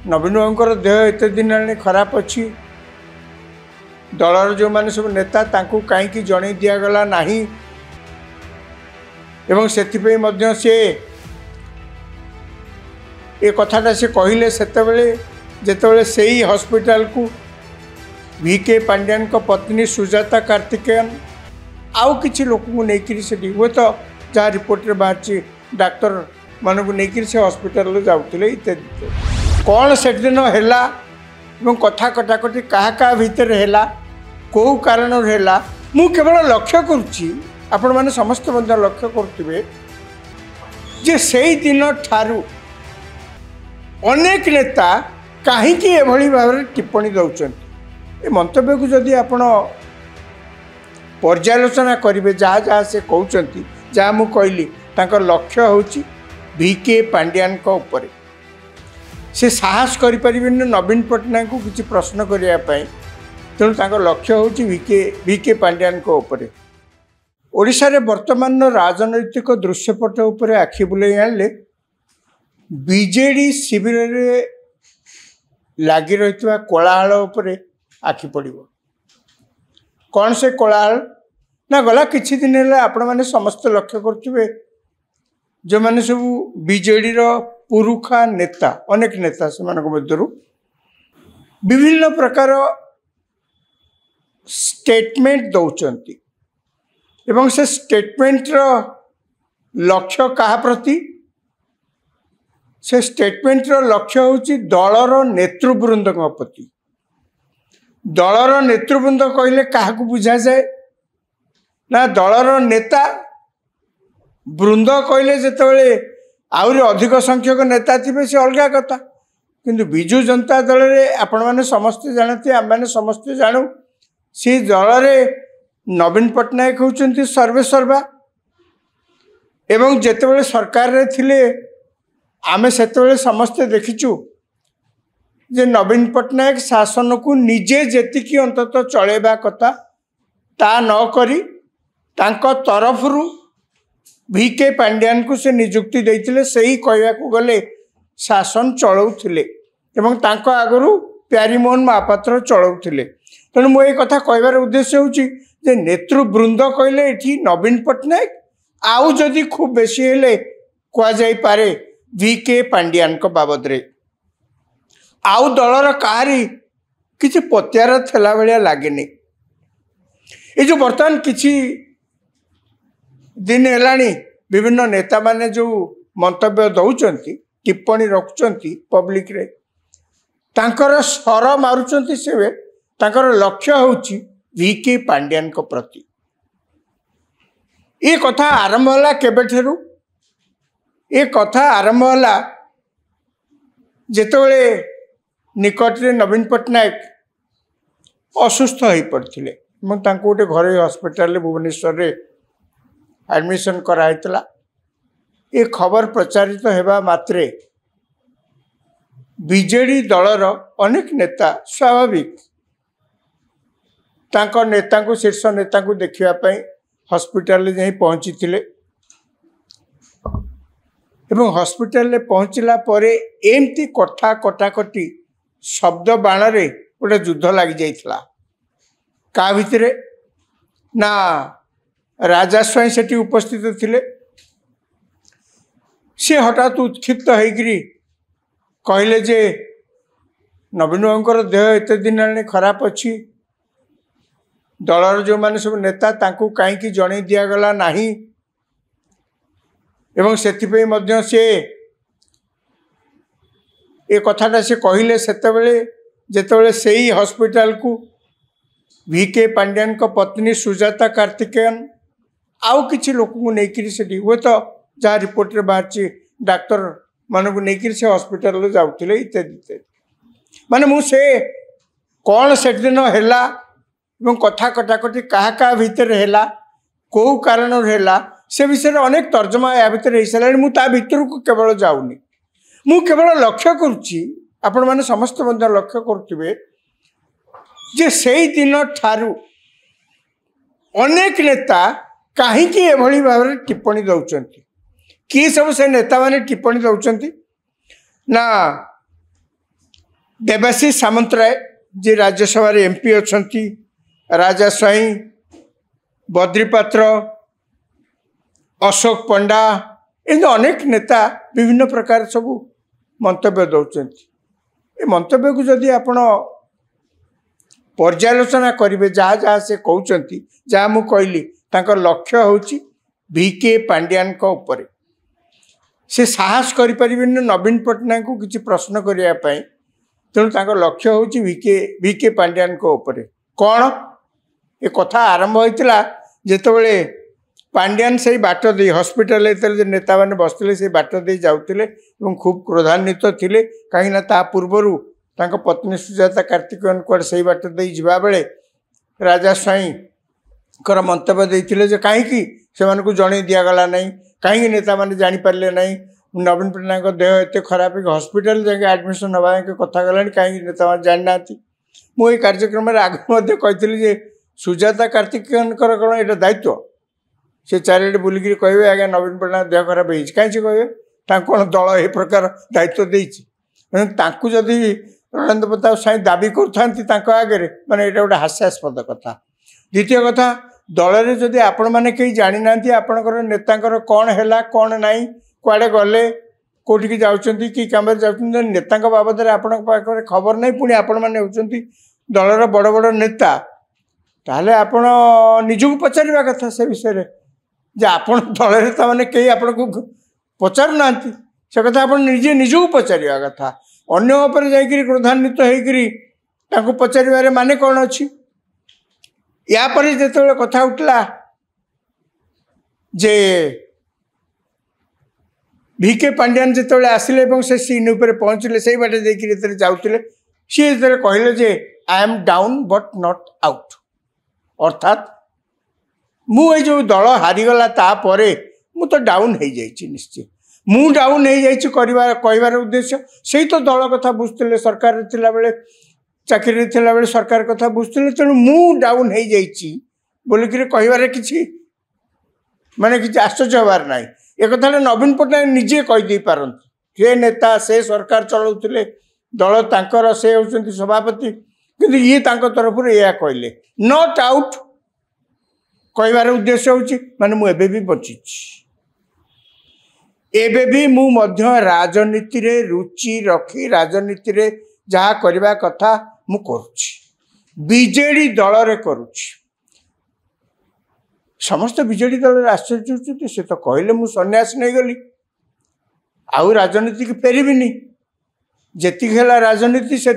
नवीन बाबूर देह एत दिन खराब अच्छी दलर जो मैंने सब नेता कहीं जन दिगला ना से ये कथाटा से कहले जिते से ही हॉस्पिटल को वीके पांड्यान को पत्नी सुजाता कार्तिकेयन आउ किसी लोक को लेकर से हे तो जहाँ रिपोर्ट रे बाहर डाक्तर मान को लेकर से हॉस्पिटल जाऊे इत्यादि कौन से दिन है कथा कटाकटी क्या भितर है कौ कारण है मु केवल लक्ष्य करुच्ची आपण मैंने समस्त लक्ष्य करुवे जे से दिन ठारू अनेक नेता कहीं भाव में टिप्पणी दौरान ये मंतव्य को जदि आपण पर्यालोचना करेंगे जहाँ जहाँ से कहते जहाँ मु कहली तांकर लक्ष्य होची वीके पांड्यान को ऊपर से साहस करें नवीन पट्टनायक को किसी प्रश्न करने तेणु तांकर लक्ष्य होची वीके पांड्यान को ऊपर ओडिशा रे वर्तमान राजनैतिक दृश्यपट उपर आखि बुले आने बीजेडी शिविर रे लगी रही कोलाहल उपर आखि पड़ कौन से कोलाहल ना गला किछि दिन है आपण मैंने समस्त लक्ष्य करुवे जो मैंने सब बीजेडी पुरुखा नेता अनेक नेता से मध्य विभिन्न प्रकार स्टेटमेंट दौरान एवं से स्टेटमेंट लक्ष्य क्या प्रति से स्टेटमेंट लक्ष्य होची दलर नेतृवृंद प्रति दलर नेतृवृंद कहले क्या बुझा जाए ना दलर नेता वृंद कहले जिते आहरी अधिक संख्यक नेता थे से अलग कथा किंतु बिजु जनता दल रे आपण मैंने समस्ते जानते आम मैंने समस्ते जानू सी दल रे नवीन पट्टनायक होउचंती सर्वे सर्वा एवं जेतेबेले सरकार रे थिले आमे सेतेबेले समस्ते देखिचु जे नवीन पट्टनायक शासन को निजे जेतिकी अंततः चलेबा कथा ता न करी तांको तरफरु वीके पांड्यान को से नियुक्ति देइथिले सही कहया को गले शासन चलाउथिले एवं तांको आगरु प्यारीमोहन महापात्र चलाउथिले तेणु मो ये कथा कहबार उद्देश्य होची जे नेतृवृंद कहले एठी नवीन पट्टनायक आउ जदि खूब बेसी हेले कह जाई पारे वीके पांड्यान को बाबद रे आउ दलर कहारी किसी पत्यार थेला भाया लगे ये जो बर्तमान किसी दिन है विभिन्न नेता माने जो मंतव्य दौरान टिप्पणी रखुंट पब्लिक रे तांकर स्वर मारुंट से तांकर लक्ष्य होची वीके पांड्यान को प्रति ये कथा आरंभ होला केबेठेरु ये कथा आरंभ होला जेतेबेले निकट रे नवीन पट्टनायक असुस्थ हो पड़ते गोटे घर हॉस्पिटल भुवनेश्वर रे एडमिशन कराइतला ये खबर प्रचारित होगा मात्रे बीजेडी दलर अनेक नेता स्वाभाविक तांको नेता को शीर्ष नेता को देखा हॉस्पिटल जाई पहुंची थिले एवं हॉस्पिटल पहुंचला परे एमती कथा कटाकटी शब्द बाण रे गोटे युद्ध लग जाइथिला का भितरे ना राजा स्वयं सेठी उपस्थित थिले से हठात उत्क्षिप्त होइकरी कहले जे नवीन बाबूर देह एत दिन खराब अच्छी दलर जो मैंने सब नेता कहीं जन दिगला ना एवं से ये कथाटा से कहले जिते से ही हॉस्पिटल को वीके पांड्यान को पत्नी सुजाता कार्तिकेयन आउ किसी लोक को लेकर से हे तो जहाँ रिपोर्ट रे बाहर डाक्तर मान को लेकर से हॉस्पिटल जाऊे इत्यादि माने मुझे कौन से दिन है कथा कटाकटी क्या भितर है कौ कारण है से विषय अनेक तर्जमा या भितर हो सारे मुझे को केवल जाऊनी मु केवल लक्ष्य करुच्ची आपण मैंने समस्त लक्ष्य करुवे जे से दिन ठारू अनेक नेता कहीं भाव में टिप्पणी दौरान किए सब से नेता माने टिप्पणी दौरान ना देवाशीष सामंतराय जी राज्यसभा एमपी अच्छा, राजा स्वाई, बद्रीपात्र, अशोक पंडा, एमती अनेक नेता विभिन्न प्रकार सब मंतव्य दौरान। ये मंतव्य को जदि आपण पर्यालोचना करेंगे जहाँ जहाँ से कहते जहाँ मु कहली लक्ष्य हूँ VK पांड्यान उपर से साहस करें नवीन पट्टनायक को किसी प्रश्न करने तेणु लक्ष्य हूँ VK पांड्यान उपर कौन ये कथा आरंभ होता जितेबले पांड्यान से बाट दे हॉस्पिटल नेता मैंने बसते से बाट दे जाते खूब क्रोधान्वित थे कहीं पूर्वर पत्नी सुजाता कार्तिकेयन कुआडे से बाट दे जा बेले राजा स्वाई कर मंतव्य देते कहीं से जन दिगला ना कहीं नेता मैंने जापारे ना नवीन पट्टनायक देह एत खराब हॉस्पिटल जाके एडमिशन हवा कथा गला कहीं नेता मैंने जाना मुझे कार्यक्रम आगे कही सुजाता कार्तिकेयन कौन ये दायित्व से चारिटे बुलिकी कहे आज्ञा नवीन पट्टनायक देह खराब हो कहीं कहे कौन दल ए प्रकार दायित्व देती जदि रणेंद्र प्रताप साई दाबी कर आगे माने ये गोटे हास्यास्पद कथा। द्वितीय कथा दल में जदि आपण मैंने कहीं जानी ना आपणकर नेता कौन है कौन ना कुआडे गले कौटिकी जाऊँच कि कम जाऊँ नेता बाबद में आपण खबर नहीं पुणी आपण मैंने होती दलर बड़ बड़ नेता ताहले आपण निजକୁ पचारिबा कथा से विषय जे आपण दल मैंने कहीं आपण को पचारू ना से कथा आप निजे निजକୁ पचारिबा कथा अन्य उपर जाकि क्रोधान्वित होकर पचारे माने कौन अच्छी यापर जिते कथा उठला जे VK पांड्यान जिते आसिले से सीन उपर पहुँचले से बाटे देखिए जाते सी जो कहले जे I am down but not out अर्थात मुझे जो दल हारीगला तापर मु तो डाउन हो जाइए निश्चय मु डाउन हो कहबार उद्देश्य से तो दल कथा बुझते सरकार थिला बेले चाकरी थिला बेले सरकार कथा बुझते तेणु मु डाउन हो जाइए बोलिक कहबार कि माने कि आश्चर्य हबार ना एक कथा नवीन पट्टनायक निजे कहीदे पारती से नेता से सरकार चलाउले दल तांकर से होती सभापति किंतु ये तरफ या कहले नॉट आउट कहबार उद्देश्य हूँ माने मुझे भी बची एबे भी मु मध्य राजनीति रे रुचि रखी राजनीति रे जहाँ करबा कथा मु करुछि बीजेडी दल रे करुछि समस्त बीजेडी दल आश्चर्य होती से तो कहले मु सन्यास नहीं गली आउ राजनीति की फेरबिनी जेति है राजनीति से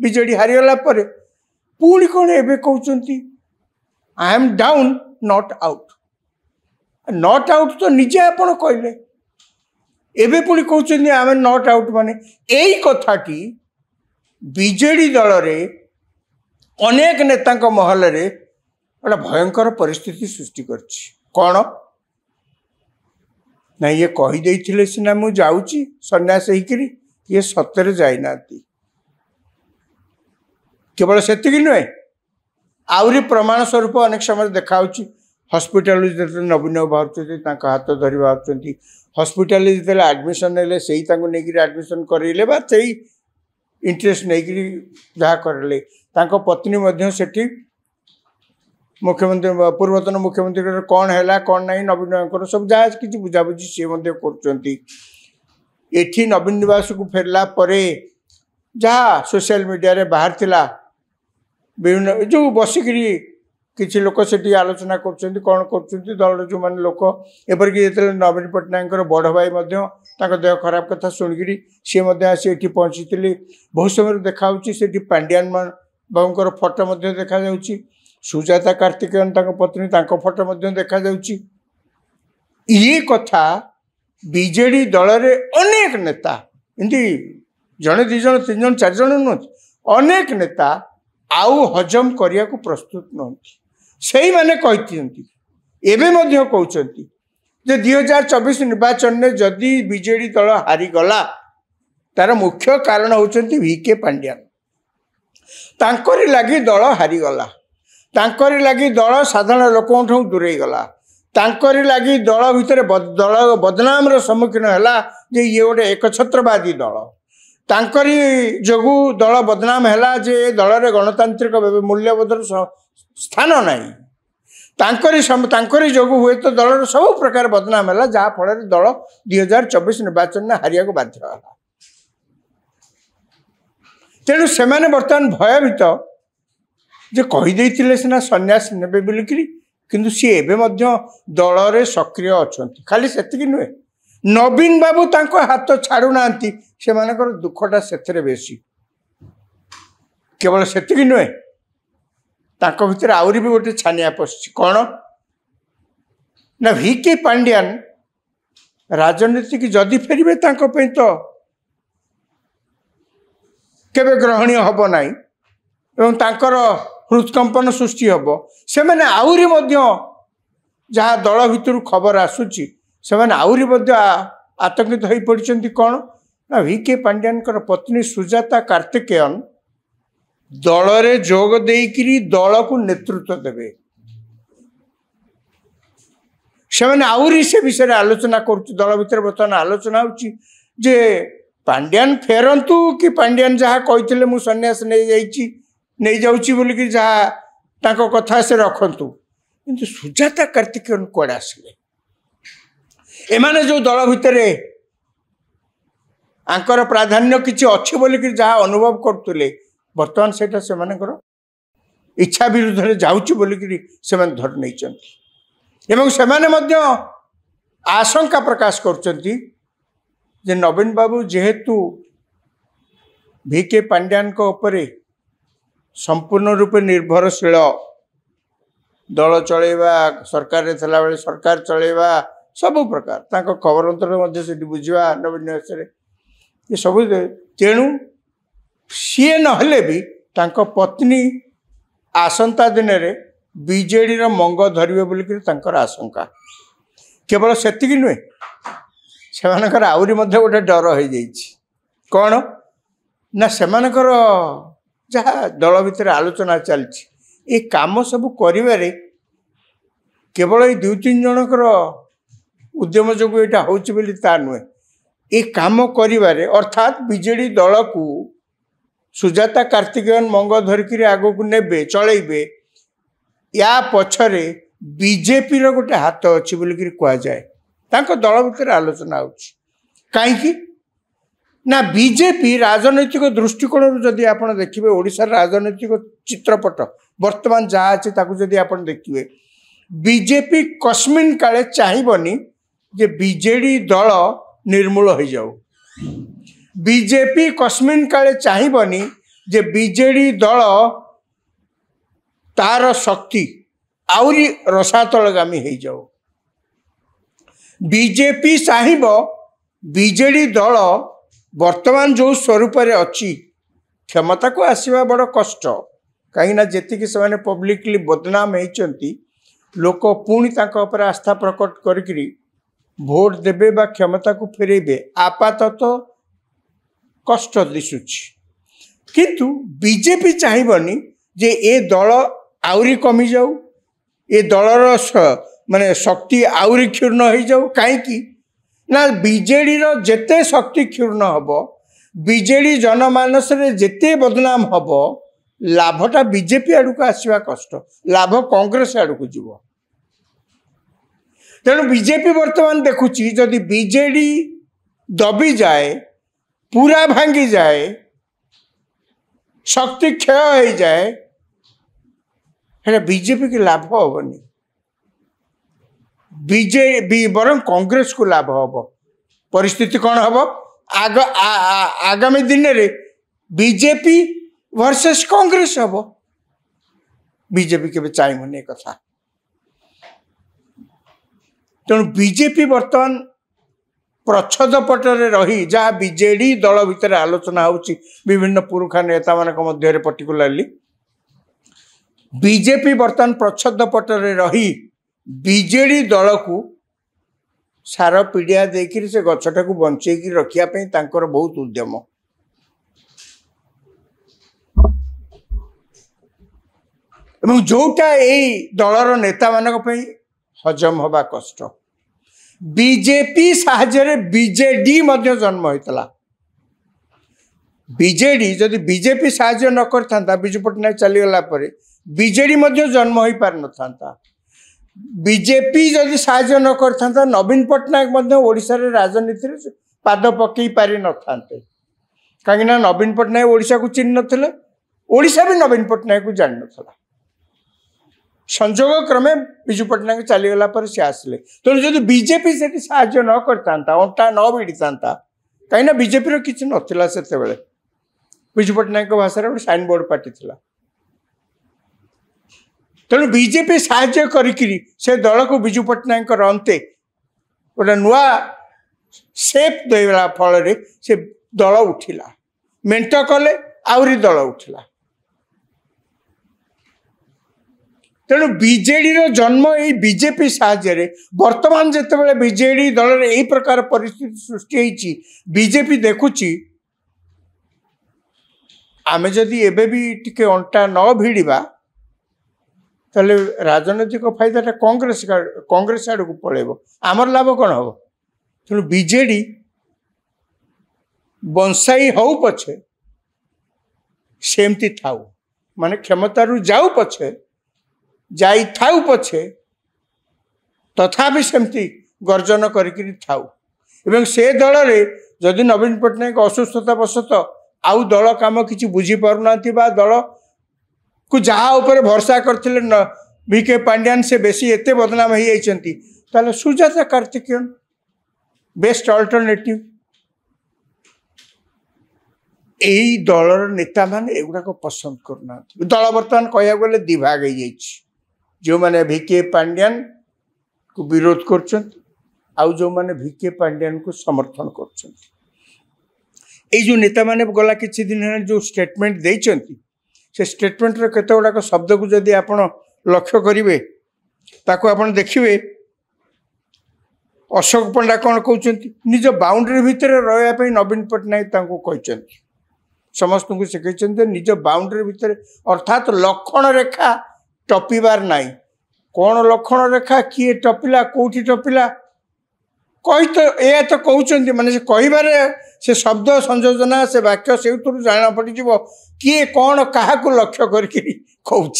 बीजेडी हारीगला पर पुणी कौन एबे कहते आई एम डाउन नॉट आउट तो निजे आपण कहले एबे पुणी कहते आम नॉट आउट माने यही कथाटी बीजेडी दल रे अनेक नेता महल रे गोटे भयंकर परिस्थिति सृष्टि करछि कौन ना ये कहीदे सीना मु जाऊँगी सन्यास होकर ये सतरे जाइना केवल से नुहे आहरी प्रमाण स्वरूप अनेक समय देखा हॉस्पिटल जो नवीन बाहर हाथ धरी बाहर हॉस्पिटल जो एडमिशन ने से एडमिशन करेले से इंटरेस्ट नहीं जहाँ करेले पत्नी से मुख्यमंत्री पूर्वतन मुख्यमंत्री कौन है कौन ना नवीन सब जहाँ कि बुझाबुझी सी कर नवीन निवास को फेरला परे जहाँ सोशल मीडिया रे बाहर थिला विभिन्न जो बसिकी किसी लोक से आलोचना कर कौन कर दल जो मैंने लोक एपरिक जो नवीन पट्टनायक बड़ भाई देह खराब कथा शुणिकी सी आसी पहुँची बहुत समय देखा से पांड्यान बाबूर फोटो देखा सुजाता कार्तिकेयन पत्नी फोटो देखा ये कथा बीजेडी दल रे अनेक नेता एमती जड़े दीज तीन जन चार जन नुहत अनेक नेता आउ हजम करने को प्रस्तुत नुहति से मैंने कहते कहते 2024 निर्वाचन में जदि बीजेडी दल हारीगला तार मुख्य कारण होचंती VK पांड्यान तांकरी लगी दल हारीगला तांकरी लगी दल साधारण लोकों दूरे गला तांकरी लगी दल भितर दल बदनाम सम्मुखीन है जे ये गोटे एकछत्रवादी दल तांकरी जोगु दल बदनाम है जे दल गणतांत्रिक मूल्यबोधर स्थान नहीं तांकरी जोगु हुए तो दल सब प्रकार बदनाम है जहाँ फल दल 2024 निर्वाचन में हारिया को बाध्य है। तेणु से बर्तमान भयभीत जे कहीदे सीना सन्यास ने बोलिकी किंतु सी एवं दल में सक्रिय अच्छा खाली से नुहे नवीन बाबू तांको हाथ छाड़ू ना से दुखटा से बेसी केवल से नुहे तांको भितर आहरी भी गोटे छानिया पश कौन ना VK पांड्यान राजनीति की जदि फेरबे तांको पे तो केबे ग्रहणीय हब नाई एवं तांकर हृदकंपन सृष्टि हब से मैंने आहरी जहाँ दल भितर खबर आसूची से मैंने आहरी आतंकित हो पड़ते कौन ना VK पांड्यान पत्नी सुजाता कार्तिकेयन दल रे जोग देकरी दल को नेतृत्व देवे से मैंने आहरी से विषय आलोचना कर दल भितर बर्तमान आलोचना होची जे पांड्यान फेरंतु कि पांड्यान जहाँ कहते मु सन्यास नहीं जाऊची बोलिकी जहाँ तांको कथा से रखंतु किंतु सुजाता कार्तिकेयन कुआडे आसिले एमाने जो दल भितर आंकर प्राधान्य किछि अछि बोलिकी जहाँ अनुभव करतुले बर्तमान से इच्छा विरुद्ध में जाऊँगी बोलिकी से धर नहीं आशंका प्रकाश करचंती जे नवीन बाबू जेहेतु VK पांड्यान को उपरे संपूर्ण रूपे निर्भरशील दल चलेवा सरकार रे थला बेले सरकार चलेवा सब प्रकार तांको खबर अंतर से बुझा नवीन ये सब तेणु सी नहले भी तांको पत्नी आसंता दिन रे बीजेडी रो मंग धरिबे बोलिकी तांकर आशंका केवल सेतिकी नुहे सेमानकर आउरी मध्य गोटे डर हो जाइछि कौन ना सेमानकर जहाँ दल भितर आलोचना चलछि ये काम सब करिवारे केवल ये 2-3 जनकर उद्यम जो यहाँ होछि बोली ता नुहे ये काम करिवारे अर्थात बीजेडी दल को सुजाता कार्तिकेयन मंग धरिकी आगो को नेबे चलेबे या पछरे बीजेपी रो गोटे हाथ अच्छी बोलिकी कह जाए तांको दल भितर आलोचना होछि काईकि ना बीजेपी राजनैतिक दृष्टिकोण जदि आपण देखिबे ओडिसा राजनैतिक चित्रपट वर्तमान जहाँ अच्छे ताकू जदि आपण देखिबे बीजेपी कस्मिन काले चाहिबनी जे बीजेडी दल निर्मूल हो जाऊ बीजेपी कस्मिन काले चाहिबनी जे बीजेडी दल तार शक्ति आउरी रसातलगामी हो जाऊ बीजेपी चाहिब बीजेडी दल वर्तमान जो स्वरूप अच्छी क्षमता को आसवा बड़ कष्ट कहीं जी से पब्लिकली बदनाम होती लोक पुणी तांकर आस्था प्रकट करी भोट देबे बा क्षमता को फेरेबे आपातत कष्ट दिशुची किंतु बीजेपी चाहिबनी जे ए दल आउरी कमी जाऊ ए दलर माने शक्ति आउरी क्षुर्ण हो जाऊ कहीं ना बीजेडी रो जेते शक्ति क्षुर्ण हब बीजेडी जनमानस रे जेते बदनाम हब लाभटा बीजेपी आड़ को आसवा कष्ट लाभ कांग्रेस आड़ को जीव तेणु बीजेपी वर्तमान देखुची जदि बीजेडी दबी जाए पूरा भांगी जाए शक्ति क्षय हो जाए है बीजेपी के लाभ हेनी बीजेपी बर कांग्रेस को लाभ हम परिस्थिति कौन हम आगामी दिन में बीजेपी वर्सेस कांग्रेस हम बीजेपी के चाहिए कथा तेणु बीजेपी वर्तमान प्रच्छद पटरे रही जहाँ बीजेडी दल भितर आलोचना होची विभिन्न पुरुखा नेता मान मध्य पर्टिकुलाली बीजेपी वर्तमान प्रच्छद पटरे रही बीजेडी दल को सार पीड़िया देकर से गछटा को बंचेकी रखापी तांकर बहुत उद्यम एवं जोटा यही दलर नेता मानक हजम हवा कष्ट बीजेपी साहाय्य बीजेडी मध्य जन्म होता बीजेडी जदि बीजेपी साहाय्य न करता विजु पट्टनायक चलीगला बीजेडी जन्म हो पार न बीजेपी जदि साहाय्य न करता नवीन पट्टनायक ओडिशा रे राजनीति पाद पकई पारि न थांते कहीं नवीन पट्टनायक ओडिशा को चिन्ह नथिले ओडिशा भी नवीन पट्टनायक को जान नथला संजोग क्रमे विजु पट्टनायक चलीगला से आसिले तेणु जदि बीजेपी से साहाय्य न करता अंटा न भिड़ी था कहीं बीजेपी किसी नाला से विजु पट्टनायक भाषा गोटे साइन बोर्ड पार्टी थिला तेणु बीजेपी साहाय्य करी से दल को विजु पट्टनायक अंते गोटे नुआ सेप देला फल से दल उठिला मेंट कले आउरी दल उठिला तेणु बीजेडी रो जन्म यही बीजेपी साहाय्य वर्तमान जिते बीजेडी दल में यही प्रकार परिस्थिति सृष्टि होती बीजेपी देखुची आमे जदि एबे भी टिके अंटा न भिड़वा ताले राजनैतिक फायदा कांग्रेस आड़ को पड़ेब आमर लाभ कौन हम तेणु बीजेडी बंसाई हो पछे सेमती थाउ माने क्षमतारू जाऊ पछे जाई थाउ पछे तथापि सेमती गर्जन करिकिरी थाउ एवं से दल रे जदि नवीन पट्टनायक असुस्थता बसत आउ दल काम किसी बुझी पारुना दल को जहाँ ऊपर भरसा करथिले न वीके पांड्यान से बेसी एते बदनाम हो जाइछंती ताले सुजाता कार्तिकेयन बेस्ट अल्टरनेटिव यही दलर नेता माने एगुड़ा को पसंद करना दल बर्तमान कह गले दिभाग हो जो माने वीके पांड्यान को विरोध कर जो माने वीके पांड्यान को समर्थन कर जो नेता माने गला किछि दिन है जो स्टेटमेंट देइछंती से स्टेटमेंट रे केते गुड़ाक शब्द को जदि आपण लक्ष्य करिवे ताको आपण देखिवे अशोक पंडा कौन कहते निज बाउंड्री भितर रहा नवीन पट्टनायक तांको कहते समस्त को से कहते निज बाउंड्री भितर अर्थात लक्षण रेखा टपिबार नाई कौन लक्षण रेखा किए टपिला कौटी टपिला कही तो यह तो कहते माने से कहबारे से शब्द संयोजना से वाक्य से जाना पड़ किए कौन क्या लक्ष्य करके कहूँ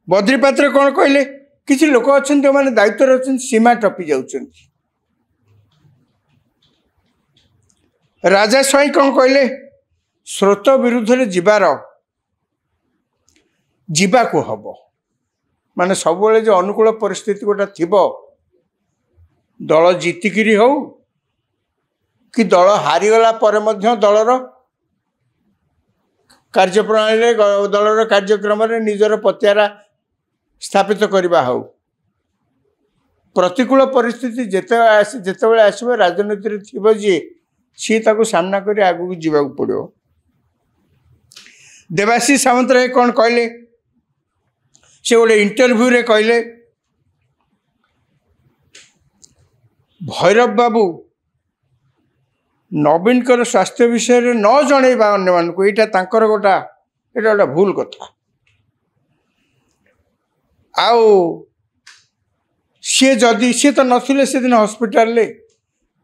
बद्रीपात्र कौन कहले किसी लोक अच्छा मैंने दायित्व अच्छा सीमा टपी जाऊँ राजा स्वाई कौन कहले स्रोत विरुद्ध रे जीवा को हम माने सब जो अनुकूल परिस्थिति गोटा थिबो दल जीतिकी हो कि दल हारीगला दलर कार्यप्रणाली दलर कार्यक्रम निजर पत्यारा स्थापित करवा हो प्रतिकूल परिस्थिति जिते आसो राजनीति थी जी सी ताको सामना कर आगू जावाक पड़ो देवाशीष सामंतराय कौन कहले से गोटे इंटरव्यू रे कहले भैरव बाबू नवीन कर स्वास्थ्य विषय रे न जनइबा अन्य मान को यहाँ तांकर गोटा एटा गोटा भूल कथा आओ सी जदि सी तो नथिले से दिन हॉस्पिटल ले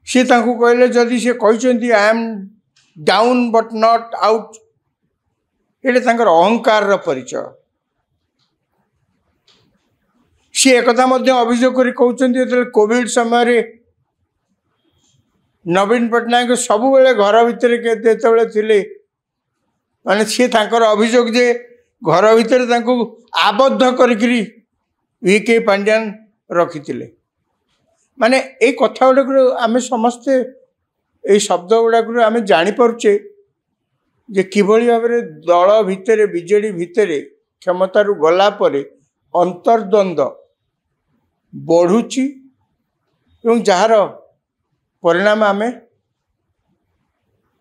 सी तांको कहले जदि सी कहचंती I am down but not out एटा तांकर अहंकार रो परिचय सी एकथा मध्य अभियोग करी कहचंती जेते कोविड समय रे नवीन पट्टनायक सबु बेले घर भितर केतेबेले थिले माने सी तांकर अभियोग जे घर भितर तांको आबद्ध करिकरी वीके पांड्यान रखिथिले माने ए कथा गुड़ाक आम समस्ते ये शब्द गुड़ाक आम जापे जे किभली भाव में दल भितर बीजेडी भितर क्षमतारू गला परे अंतर्द्वंद बढ़ुची एवं जार परिणाम आम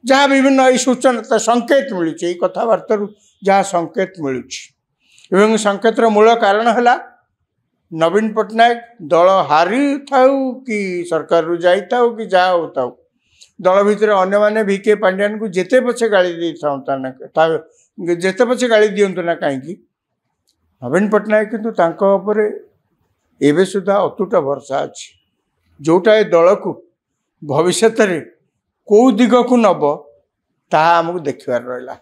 जहाँ विभिन्न सूचना संकेत मिलूँ कथबार्ता जहाँ संकेत मिलूँ संकेतर मूल कारण है नवीन पट्टनायक दल हारी थाउ कि सरकार रु जाई थाउ कि जहाँ हो थाउ दल भितर अन्य माने वीके पांड्यान को जेते पछे गाड़ी दे था जेते पछे गाड़ी दियंतु ना कहीं नवीन पट्टनायक किंतु तांको उपरे एबे सुधा अतुट भरसा अछि जोटा ए दल को भविष्य रे को दिग को नब ତାହା ଆମକୁ ଦେଖିବାର ରହିଲା।